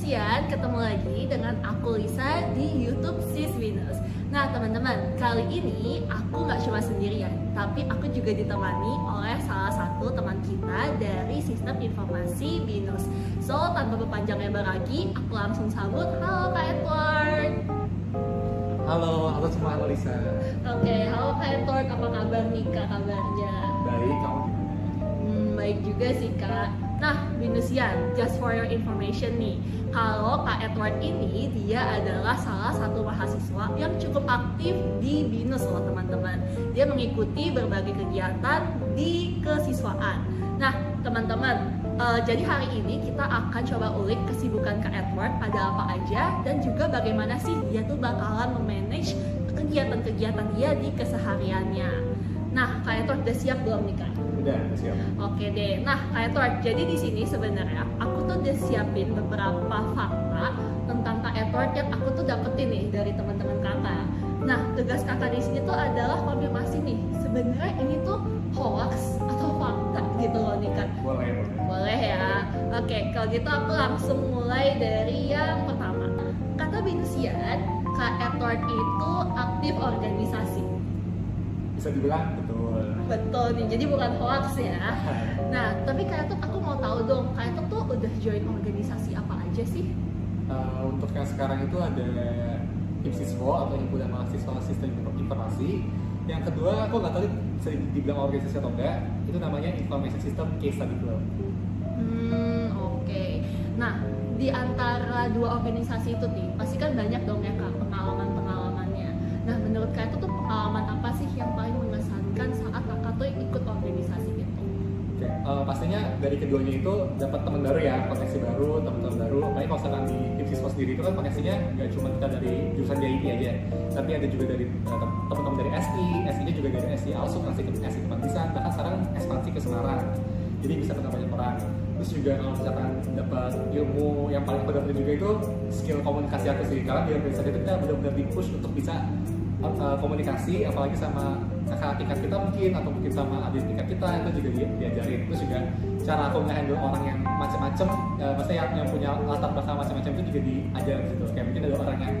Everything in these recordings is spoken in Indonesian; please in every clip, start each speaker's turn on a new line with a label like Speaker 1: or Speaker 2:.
Speaker 1: Sian, ketemu lagi dengan aku Lisa di YouTube Sis Binus. Nah teman-teman, kali ini aku nggak cuma sendirian, tapi aku juga ditemani oleh salah satu teman kita dari Sistem Informasi Binus. So, tanpa berpanjang lebar lagi, aku langsung sambut. Halo Kak Edward.
Speaker 2: Halo semua, halo Lisa.
Speaker 1: Oke, halo Kak Edward, apa kabar nih Kak kabarnya?
Speaker 2: Baik, kamu gimana?
Speaker 1: Baik juga sih Kak. Nah, Binusian, just for your information nih, kalau Kak Edward ini dia adalah salah satu mahasiswa yang cukup aktif di Binus loh teman-teman. Dia mengikuti berbagai kegiatan di kesiswaan. Nah, teman-teman, jadi hari ini kita akan coba ulik kesibukan Kak Edward pada apa aja dan juga bagaimana sih dia tuh bakalan memanage kegiatan-kegiatan dia di kesehariannya. Nah, Kak Edward udah siap belum nih Kak?
Speaker 2: Udah siap.
Speaker 1: Oke deh. Nah, Kak Edward, jadi di sini sebenarnya aku tuh udah siapin beberapa fakta tentang Kak Edward yang aku tuh dapetin nih dari teman-teman kakak. Nah, tugas kakak di sini tuh adalah konfirmasi nih, sebenarnya ini tuh hoax atau fakta gitu loh nih Kak.
Speaker 2: Boleh.
Speaker 1: Boleh ya. Oke, kalau gitu aku langsung mulai dari yang pertama. Kata Binusian, Kak Edward itu aktif organisasi.
Speaker 2: Bisa dibilang betul.
Speaker 1: Betul nih, jadi bukan hoax ya. Nah, tapi Kak Edward aku mau tahu dong, Kak Edward tuh udah join organisasi apa aja sih?
Speaker 2: Untuk yang sekarang itu ada HIMSISWO atau Himpunan Mahasiswa Sistem Informasi. Yang kedua, aku nggak tahu bisa dibilang organisasi atau enggak, itu namanya Information System Case Study Club.
Speaker 1: Oke. Nah, di antara dua organisasi itu nih, pasti kan banyak dong ya Kak pengalaman-pengalamannya. Nah, menurut Kak itu pengalaman apa sih yang paling mengesankan saat Kakak tuh ikut organisasi itu?
Speaker 2: Oke, pastinya dari keduanya itu dapat teman baru ya, koneksi baru, teman-teman baru. Apalagi kalau misalkan di HIMSISWO sendiri itu kan koneksinya nggak cuma kita dari jurusan DIT aja, tapi ada juga dari teman-teman dari SI, SI-nya juga dari SI ALSUK, SI Kepantisan, bahkan sekarang ekspansi ke Semarang. Jadi bisa ketemu banyak orang. Terus juga kalau misalkan dapat ilmu yang paling aku dapat juga itu skill komunikasi aku sih, karena di organisasi itu kita benar-benar di-push untuk bisa komunikasi, apalagi sama kakak tingkat kita mungkin, atau mungkin sama adik tingkat kita, itu juga diajarin. Terus juga cara aku nge-handle orang yang macam-macam, maksudnya yang punya latar belakang macam-macam itu juga diajarin gitu. Kayak mungkin ada orang yang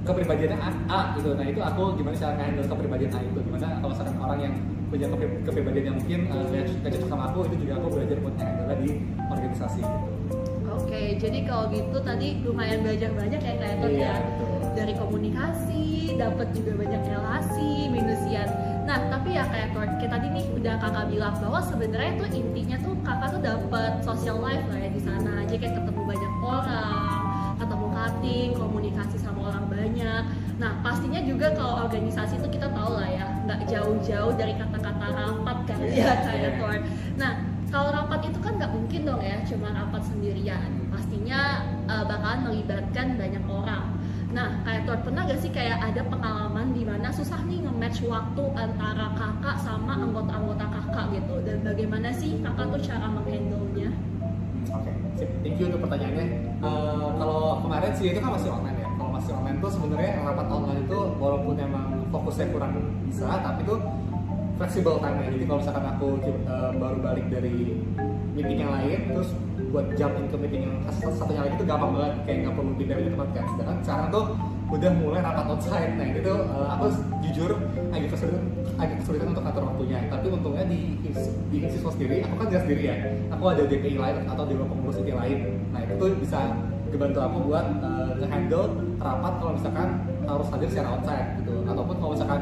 Speaker 2: kepribadiannya A gitu, nah itu aku gimana cara nge-handle kepribadian A itu, gimana kalau misalkan orang yang punya kepribadian yang mungkin gak cocok sama aku, itu juga aku belajar buat nge-handle di organisasi gitu. Oke,
Speaker 1: jadi kalau gitu tadi lumayan belajar banyak ya Kak Edward ya.
Speaker 2: Betul.
Speaker 1: Dari komunikasi, dapat juga banyak relasi, Binusian. Nah, tapi ya Kak Edward, kayak tadi nih udah kakak bilang bahwa sebenarnya tuh intinya tuh kakak tuh dapat social life lah ya di sana. Jadi kayak ketemu banyak orang, ketemu cutting, komunikasi sama orang banyak. Nah, pastinya juga kalau organisasi itu kita tahu lah ya, nggak jauh-jauh dari kata-kata rapat kan ya Kak Edward. Nah, kalau rapat itu kan nggak mungkin dong ya, cuma rapat sendirian. Pastinya bakalan melibatkan banyak orang. Nah, Kak Edward, pernah gak sih kayak ada pengalaman di mana susah nih nge-match waktu antara kakak sama anggota-anggota kakak gitu? Dan bagaimana sih kakak tuh cara menghandle-nya?
Speaker 2: Oke, thank you untuk pertanyaannya. Kalau kemarin sih itu kan masih online ya. Kalau masih online tuh sebenarnya rapat online itu walaupun emang fokusnya kurang bisa, tapi tuh flexible time-nya. Jadi kalau misalkan aku baru balik dari meeting yang lain, terus buat jump in ke meeting yang satunya lagi itu gampang banget, kayak nggak perlu pindah di tempat kan. Sedangkan sekarang tuh udah mulai rapat outside. Nah itu aku jujur agak kesulitan untuk atur waktunya. Tapi untungnya di HIMSISWO sendiri, aku kan nggak sendiri ya. Aku ada DPI lain atau dewan pengurus IT lain. Nah itu tuh bisa ngebantu aku buat nge-handle rapat kalau misalkan harus hadir secara outside gitu. Ataupun kalau misalkan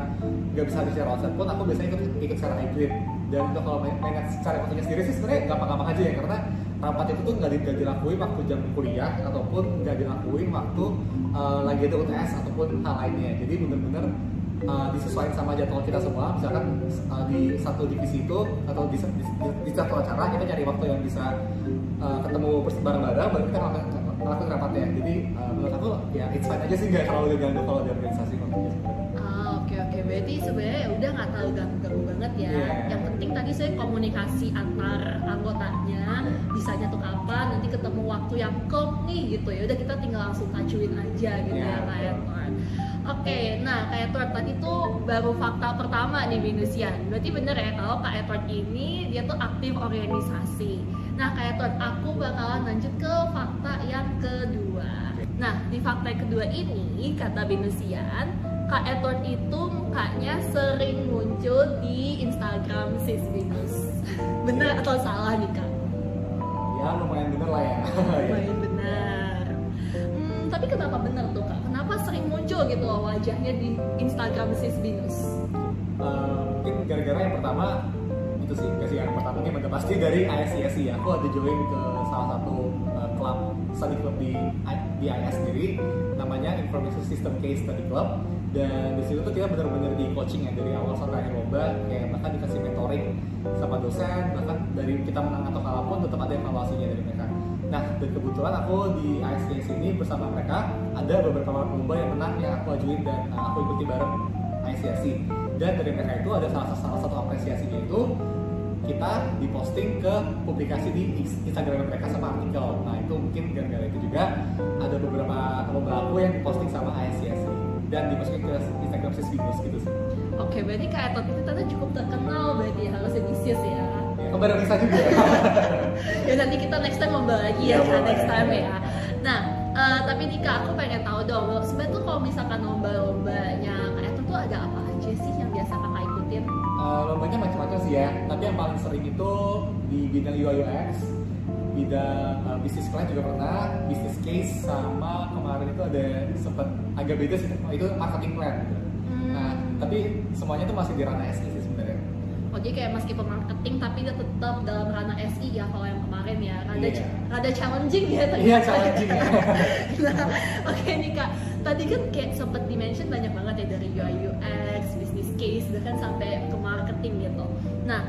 Speaker 2: nggak bisa hadir secara outside pun, aku biasanya ikut secara hybrid. Dan untuk kalau main secara waktunya sendiri sih sebenarnya gampang-gampang aja ya, karena rapat itu tuh nggak dilakuin waktu jam kuliah ataupun nggak dilakuin waktu lagi ada UTS ataupun hal lainnya. Jadi bener-bener disesuaikan sama jadwal kita semua. Misalkan di satu divisi itu atau di satu acara kita cari waktu yang bisa ketemu bareng-bareng, baru kita ngelakuin rapatnya. Jadi menurut aku ya it's fine aja sih, nggak terlalu ganggu kalau di organisasi.
Speaker 1: Oke, berarti sebenarnya ya udah nggak terlalu ganggu banget ya. Yang penting tadi saya komunikasi antar anggotanya, bisanya tuh kapan, nanti ketemu waktu yang klop nih gitu ya. Udah kita tinggal langsung ajuin aja gitu ya Kak Edward. Oke, nah Kak Edward tadi tuh baru fakta pertama nih Venusian. Berarti bener ya kalau Kak Edward ini dia tuh aktif organisasi. Nah Kak Edward, aku bakalan lanjut ke fakta yang kedua. Nah di fakta yang kedua ini kata Venusian, Kak Edward itu mukanya sering muncul di Instagram Sis Venus. Bener atau salah nih Kak?
Speaker 2: Ya lumayan bener lah ya.
Speaker 1: Lumayan benar. Tapi kenapa benar tuh Kak? Kenapa sering muncul gitu loh wajahnya di Instagram Sis Venus?
Speaker 2: Mungkin gara-gara yang pertama itu sih, yang pertama mungkin udah pasti dari ISCSC ya. Aku ada join ke salah satu klub study club di IS sendiri, namanya Information System Case Study Club. Dan di situ tuh kita benar-benar di coaching ya dari awal sampai akhir lomba, kayak bahkan dikasih mentoring sama dosen, bahkan dari kita menang atau kalah pun tetap ada evaluasinya dari mereka. Nah, dan kebetulan aku di ISCS ini bersama mereka ada beberapa lomba yang menang yang aku ajuin dan aku ikuti bareng ISCS. Dan dari mereka itu ada salah satu apresiasinya itu kita diposting ke publikasi di Instagram mereka sama artikel. Nah, itu mungkin gara-gara itu juga ada beberapa lomba aku yang diposting sama ISCS dan dimasukin ke Instagram Sis Venus gitu sih.
Speaker 1: Oke, berarti Kak Edward itu ternyata cukup terkenal berarti harusnya di Sis ya.
Speaker 2: Ya, bareng Lisa juga.
Speaker 1: Ya nanti kita next time lomba lagi ya, Kak, next time ya. Nah, tapi nih Kak, aku pengen tahu dong, sebenarnya tuh kalau misalkan lomba-lombanya Kak Edward tuh ada apa aja sih yang biasa Kakak ikutin?
Speaker 2: Lombanya macam-macam sih ya, tapi yang paling sering itu di bidang UI UX, bidang bisnis plan juga pernah, bisnis case, sama kemarin itu ada sempat agak beda sih, itu marketing plan. Nah, tapi semuanya tuh masih di ranah SI sih sebenarnya.
Speaker 1: Oh, jadi kayak meskipun marketing tapi dia tetap dalam ranah SI ya kalau yang kemarin ya, rada challenging ya tadi.
Speaker 2: Iya, challenging ya.
Speaker 1: Nah, oke nih Kak, tadi kan kayak sempat di-mention banyak banget ya dari UI UX, business case, bahkan sampai ke marketing gitu. Nah,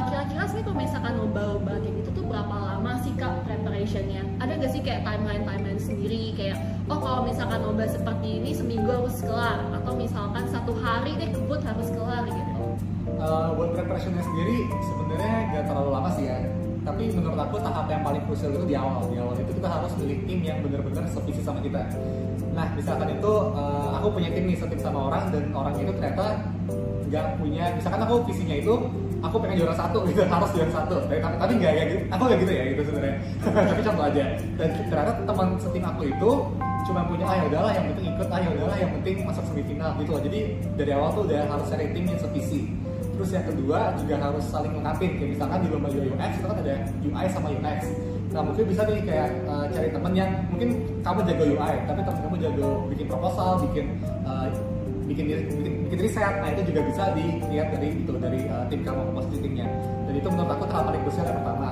Speaker 1: kira-kira sih kalau misalkan lomba-lomba kayak gitu tuh berapa lama sih Kak preparationnya? Ada nggak sih kayak timeline sendiri kayak oh kalau misalkan lomba seperti ini seminggu harus kelar atau misalkan satu hari deh kebut harus kelar gitu?
Speaker 2: Buat preparationnya sendiri sebenarnya nggak terlalu lama sih ya. Tapi menurut aku tahap yang paling krusial itu di awal. Di awal itu kita harus pilih tim yang benar-benar sevisi sama kita. Nah, misalkan itu aku punya tim nih, setim sama orang dan orang itu ternyata nggak punya. Misalkan aku visinya itu aku pengen juara satu gitu, harus juara satu. Tapi nggak ya gitu. Aku nggak gitu ya gitu sebenarnya. Tapi contoh aja. Dan ternyata teman setim aku itu cuma punya ya udahlah yang penting ikut, ya udahlah yang penting masuk semifinal gitu loh. Jadi dari awal tuh udah harus cari tim yang sevisi. Terus yang kedua juga harus saling melengkapi. Kayak misalkan di lomba UI UX itu kan ada UI sama UX. Nah mungkin bisa nih kayak cari temen yang mungkin kamu jago UI, tapi temen kamu jago bikin proposal, bikin riset. Nah itu juga bisa dilihat dari tim kamu komposisi timnya. Dan itu menurut aku tahap paling krusial yang pertama.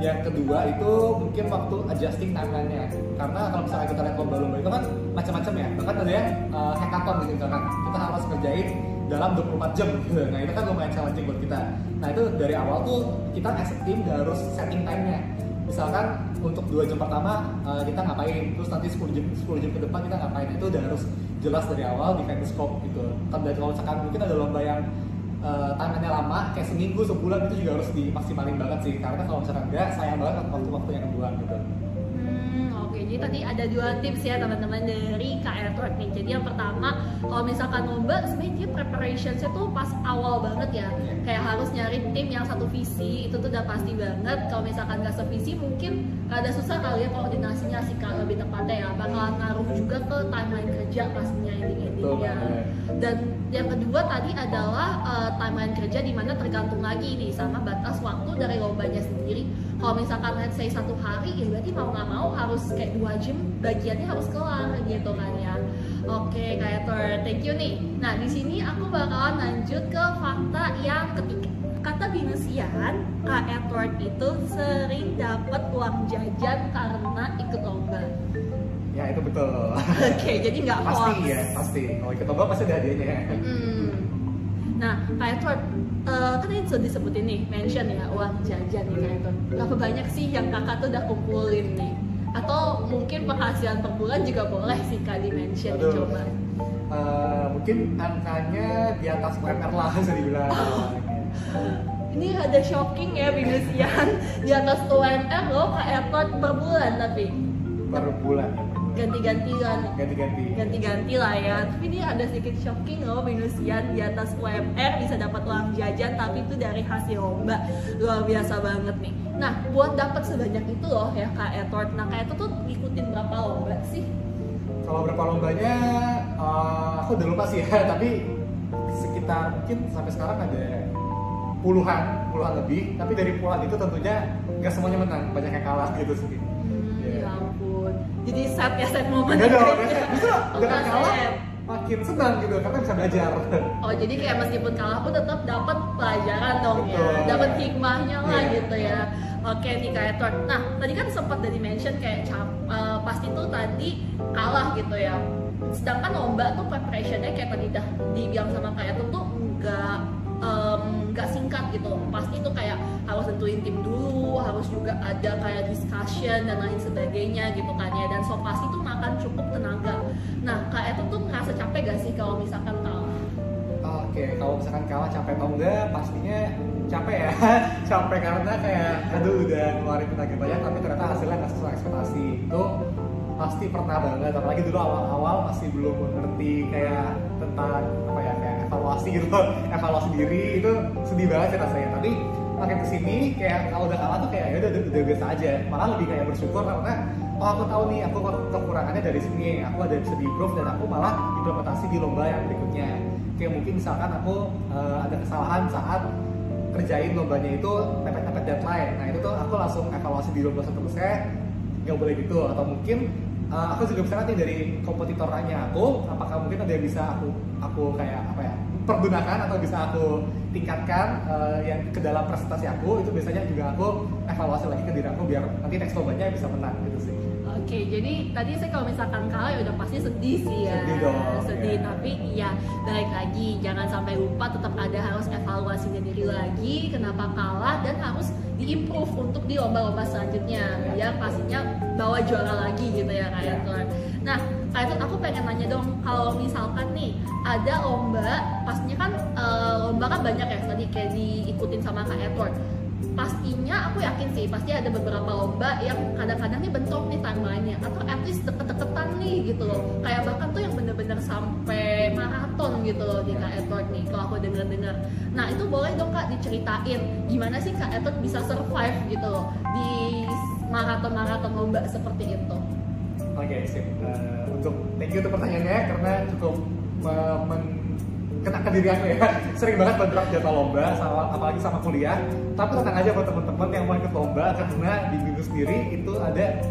Speaker 2: Yang kedua itu mungkin waktu adjusting timeline-nya. Karena kalau misalnya kita lihat lomba-lomba itu kan macam-macam ya. Bahkan ada yang hackathon gitu misalkan. Kita harus kerjain dalam 24 jam gitu. Nah itu kan lumayan challenging buat kita. Nah itu dari awal tuh kita as a team harus setting time-nya. Misalkan untuk 2 jam pertama kita ngapain, terus nanti 10 jam ke depan kita ngapain, itu udah harus jelas dari awal di scope gitu. Dan kalau misalkan mungkin ada lomba yang timeline-nya lama, kayak seminggu, sebulan, itu juga harus dimaksimalin banget sih. Karena kalau misalkan enggak, sayang banget waktu-waktu yang kedua gitu.
Speaker 1: Oke, jadi tadi ada 2 tips ya teman-teman dari Kak Edward nih. Jadi yang pertama, kalau misalkan lomba sebenarnya preparationsnya tuh pas awal banget ya. Kayak harus nyari tim yang satu visi, itu tuh udah pasti banget. Kalau misalkan nggak sevisi mungkin ada susah kali ya koordinasinya sih Kak, lebih tepatnya ya. Bakalan ngaruh juga ke timeline kerja pastinya ending-endingnya. Dan yang kedua tadi adalah timeline kerja dimana tergantung lagi nih sama batas waktu dari lombanya sendiri. Kalau misalkan let's say 1 hari ya berarti mau nggak mau harus kayak 2 jam bagiannya harus kelar gitu kan ya. Oke Kak Edward, thank you nih. Nah di sini aku bakalan lanjut ke fakta yang ketiga. Kata Venusian, Kak Edward itu sering dapat uang jajan karena ikut lomba.
Speaker 2: Ya itu betul.
Speaker 1: Oke, jadi nggak hoax.
Speaker 2: Pasti ya, pasti. Kalau ikut lomba pasti ada hadiahnya.
Speaker 1: Nah, Kak Edward, kan ini sudah disebutin nih, mention ya uang jajan nih Kak Edward. Berapa banyak sih yang kakak tuh udah kumpulin nih? Atau mungkin penghasilan per bulan juga boleh sih Kak di-mention, coba.
Speaker 2: Mungkin angkanya di atas UMR lah bisa dibilang.
Speaker 1: Ini ada shocking ya Venusian, di atas UMR loh Kak Edward per bulan tapi.
Speaker 2: Per bulan.
Speaker 1: ganti-ganti lah ya. Tapi ini ada sedikit shocking loh, Venusian di atas UMR bisa dapat uang jajan, tapi itu dari hasil lomba. Luar biasa banget nih. Nah, buat dapat sebanyak itu loh ya Kak Edward. Nah, Kak Edward tuh ikutin berapa lomba sih?
Speaker 2: Kalau berapa lombanya, aku udah lupa sih ya, tapi sekitar mungkin sampai sekarang ada puluhan lebih. Tapi dari puluhan itu tentunya nggak semuanya menang, banyak yang kalah gitu sih.
Speaker 1: Ya ampun, jadi set momen.
Speaker 2: Enggak dong, justru dengan kalah makin senang gitu, karena bisa belajar.
Speaker 1: Oh, jadi kayak meskipun kalah pun tetap dapat pelajaran dong.
Speaker 2: Betul.
Speaker 1: Ya, dapat hikmahnya lah gitu ya.
Speaker 2: Yeah.
Speaker 1: Oke nih Kak Edward. Nah, tadi kan sempat dari mention kayak pasti tuh tadi kalah gitu ya. Sedangkan lomba tuh preparationnya kayak tadi dah dibilang sama Kak Edward tuh nggak singkat gitu. Pasti tuh kayak harus tentuin tim dulu, harus juga ada kayak discussion dan lain sebagainya gitu kan ya. Dan so pasti tuh makan cukup tenaga. Nah, Kak Edward tuh ngerasa capek gak sih kalau misalkan kalah?
Speaker 2: Oke, kalau misalkan kalah capek atau enggak, pastinya capek ya. Capek karena kayak aduh udah ngeluarin tenaga banyak tapi ternyata hasilnya nggak sesuai ekspektasi. Itu pasti pernah banget, apalagi dulu awal-awal masih belum mengerti kayak tentang apa ya, kayak evaluasi gitu. Evaluasi diri itu sedih banget sih rasanya. Tapi makin kesini kayak kalau udah kalah tuh kayak ya udah biasa aja. Malah lebih kayak bersyukur karena aku tahu nih aku kekurangannya dari sini, aku ada bisa di-improve dan aku malah implementasi di lomba yang berikutnya. Kayak mungkin misalkan aku ada kesalahan saat kerjain lombanya itu mepet-mepet deadline. Nah itu tuh aku langsung evaluasi di lomba seterusnya, nggak boleh gitu. Atau mungkin aku juga bisa nanti dari kompetitornya aku, apakah mungkin ada yang bisa aku kayak apa ya pergunakan atau bisa aku tingkatkan yang ke dalam presentasi aku. Itu biasanya juga aku evaluasi lagi ke diri aku biar nanti next lombanya bisa menang gitu sih.
Speaker 1: Oke, jadi tadi saya kalau misalkan kalah ya udah pasti sedih sih ya.
Speaker 2: Sedih dong.
Speaker 1: Sedih,
Speaker 2: Ya.
Speaker 1: tapi ya balik lagi jangan sampai lupa tetap ada harus evaluasi diri lagi kenapa kalah dan harus diimprove untuk di lomba-lomba selanjutnya. Ya pastinya bawa juara lagi gitu ya Kak Edward. Nah, Kak Edward aku pengen nanya dong, kalau misalkan nih ada lomba, pastinya kan lomba kan banyak ya tadi kayak diikutin sama Kak Edward. Pastinya aku yakin sih pasti ada beberapa lomba yang kadang-kadang nih bentrok nih timeline-nya atau at least deket-deketan nih gitu loh, kayak bahkan tuh yang bener-bener sampai maraton gitu loh di Kak Edward nih kalau aku denger-denger. Nah itu boleh dong Kak diceritain gimana sih Kak Edward bisa survive gitu loh di maraton lomba seperti itu.
Speaker 2: Oke, sip. Thank you untuk pertanyaannya karena cukup kena ke diri aku ya. Sering banget bentrok jadwal lomba, apalagi sama kuliah. Tapi tenang aja buat teman-teman yang mau ikut lomba, karena di minggu sendiri itu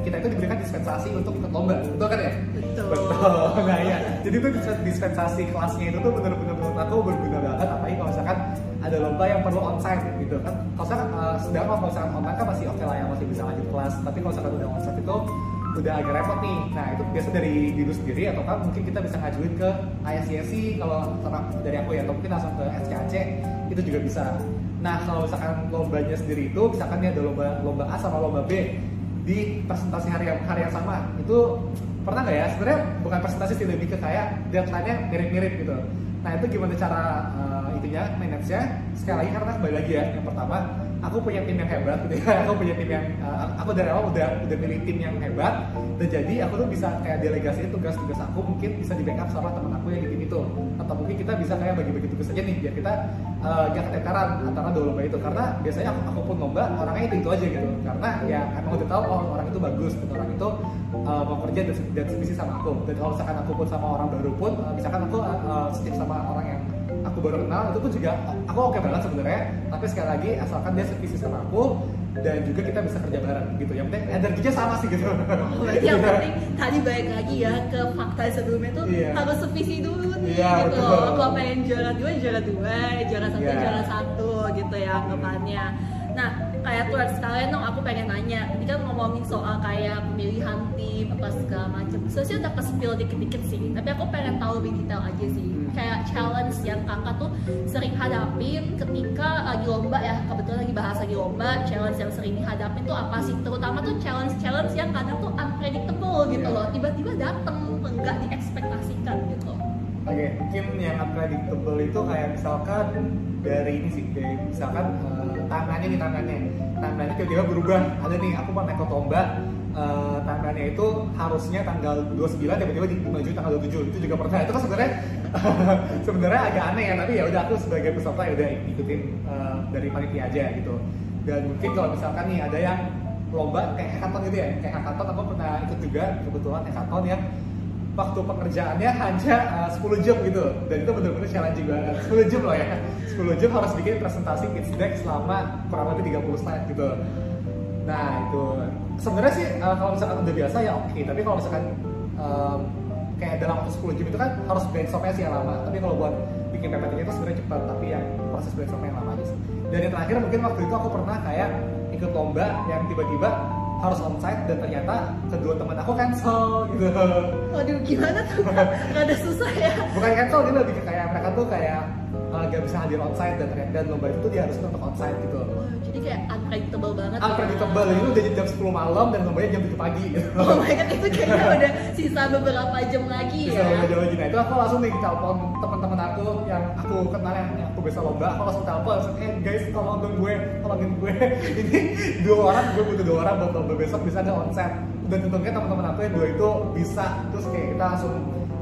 Speaker 2: kita itu diberikan dispensasi untuk ikut lomba, betul kan ya? Betul. Nah ya, jadi itu dispensasi kelasnya itu tuh bener-bener menurut aku berguna banget. Apalagi kalau misalkan ada lomba yang perlu onsite gitu kan. Kalau misalkan online kan masih oke lah ya, masih bisa lanjut kelas. Tapi kalau misalkan udah onsite itu udah agak repot nih. Nah itu biasa dari diri sendiri atau kan mungkin kita bisa ngajuin ke ISCSC kalau dari aku ya, atau mungkin langsung ke SCAC itu juga bisa. Nah kalau misalkan lombanya sendiri itu misalkan ya ada lomba A sama lomba B di presentasi hari yang sama, itu pernah nggak ya? Sebenarnya bukan presentasi sih, lebih ke kayak deadline-nya mirip-mirip gitu. Nah itu gimana cara manage-nya? Sekali lagi karena kembali lagi ya, yang pertama aku punya tim yang hebat gitu ya. Aku punya tim yang aku dari awal udah milih tim yang hebat, dan jadi aku tuh bisa kayak delegasiin tugas-tugas aku mungkin bisa di backup sama teman aku yang di tim itu, atau mungkin kita bisa kayak bagi-bagi tugas aja nih biar kita gak keteteran antara dua lomba itu, karena biasanya aku pun lomba orangnya itu aja gitu, karena ya emang udah tahu orang itu bagus gitu, orang itu mau kerja dan sevisi sama aku. Dan kalau misalkan aku pun sama orang baru pun misalkan aku setim sama orang yang aku baru kenal, itu pun juga aku oke banget sebenarnya. Tapi sekali lagi asalkan dia sevisi sama aku dan juga kita bisa kerja bareng gitu. Yang penting energinya sama sih gitu.
Speaker 1: Berarti yang penting tadi balik lagi ya ke fakta sebelumnya tuh harus sevisi dulu nih gitu. Kalau pengen juara dua, juara satu gitu ya anggapannya. Nah, kayak Edward sekalian dong aku pengen nanya. Tadi kan ngomongin soal kayak pemilihan tim apa segala macam. Sebenarnya udah ke-spill dikit-dikit sih, tapi aku pengen tahu lebih detail aja sih. Kayak challenge yang kakak tuh sering hadapin ketika lagi lomba ya, kebetulan lagi bahas lagi lomba. Challenge yang sering dihadapin tuh apa sih? Terutama tuh challenge yang kadang tuh unpredictable gitu loh. Tiba-tiba dateng, nggak diekspektasikan gitu.
Speaker 2: Oke, mungkin yang unpredictable itu kayak misalkan dari ini sih, misalkan tangannya tiba-tiba berubah. Ada nih, aku mau naik ke lomba, timeline-nya itu harusnya tanggal 29 tiba-tiba dimaju tanggal 27. Itu juga pernah. Itu kan sebenarnya sebenarnya agak aneh ya, tapi ya udah aku sebagai peserta ya udah ikutin dari panitia aja gitu. Dan mungkin kalau misalkan nih ada yang lomba kayak hackathon gitu ya, kayak hackathon aku pernah ikut juga kebetulan hackathon yang waktu pengerjaannya hanya 10 jam gitu, dan itu bener-bener challenging banget. 10 jam loh ya, 10 jam harus bikin presentasi pitch deck selama kurang lebih 30 slide gitu. Nah itu sebenarnya sih kalau misalkan udah biasa ya oke, tapi kalau misalkan kayak dalam waktu 10 jam itu kan harus brainstormnya sih yang lama, tapi kalau buat bikin PPT-nya itu sebenarnya cepat, tapi yang proses brainstormnya yang lama aja sih. Dan yang terakhir mungkin waktu itu aku pernah kayak ikut lomba yang tiba-tiba harus onsite dan ternyata kedua teman aku cancel gitu.
Speaker 1: Waduh, gimana tuh? Gak ada susah ya?
Speaker 2: Bukan cancel, dia lebih kayak mereka tuh kayak gak bisa hadir onsite dan lomba itu tuh dia harus untuk onsite gitu.
Speaker 1: Jadi kayak unpredictable banget.
Speaker 2: Unpredictable, itu udah jam 10 malam dan lombanya jam 7 pagi gitu.
Speaker 1: Oh my god, itu kayaknya udah sisa beberapa jam lagi ya.
Speaker 2: Sisa beberapa jam lagi. Nah itu aku langsung nih telepon teman-teman aku yang aku kenal yang aku bisa lomba, aku langsung telepon, guys tolongin gue. Ini 2 orang, gue butuh 2 orang buat lomba besok bisa ada onsite. Dan untungnya teman-teman aku yang 2 itu bisa, terus kayak kita langsung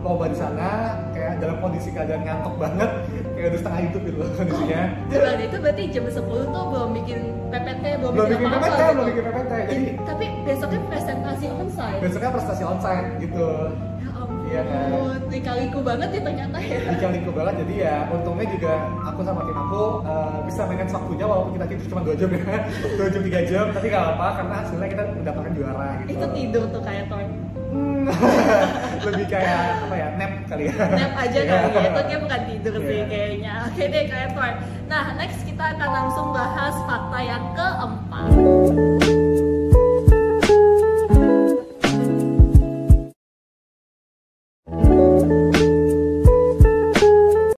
Speaker 2: lomba di sana kayak dalam kondisi keadaan ngantuk banget, kayak udah setengah hidup gitu loh kondisinya.
Speaker 1: Dan itu berarti jam 10 tuh belum bikin PPT, belum bikin
Speaker 2: PPT,
Speaker 1: gitu.
Speaker 2: belum bikin PPT. Jadi
Speaker 1: tapi besoknya presentasi onsite.
Speaker 2: Besoknya prestasi onsite gitu.
Speaker 1: Ya ampun,
Speaker 2: Iya kan?
Speaker 1: lika-liku banget ya ternyata ya.
Speaker 2: Lika-liku banget, jadi ya untungnya juga aku sama tim aku bisa manage waktunya walaupun kita tidur cuma 2 jam ya 2 jam 3 jam, tapi gak apa-apa karena hasilnya kita mendapatkan juara gitu.
Speaker 1: Itu tidur tuh kayak Thor.
Speaker 2: Lebih kayak apa ya, nap kali ya.
Speaker 1: Nap aja kali ya, itu kayak bukan tidur sih
Speaker 2: Yeah.
Speaker 1: kayaknya. Oke deh kayak Thor. Nah next kita akan langsung bahas fakta yang keempat.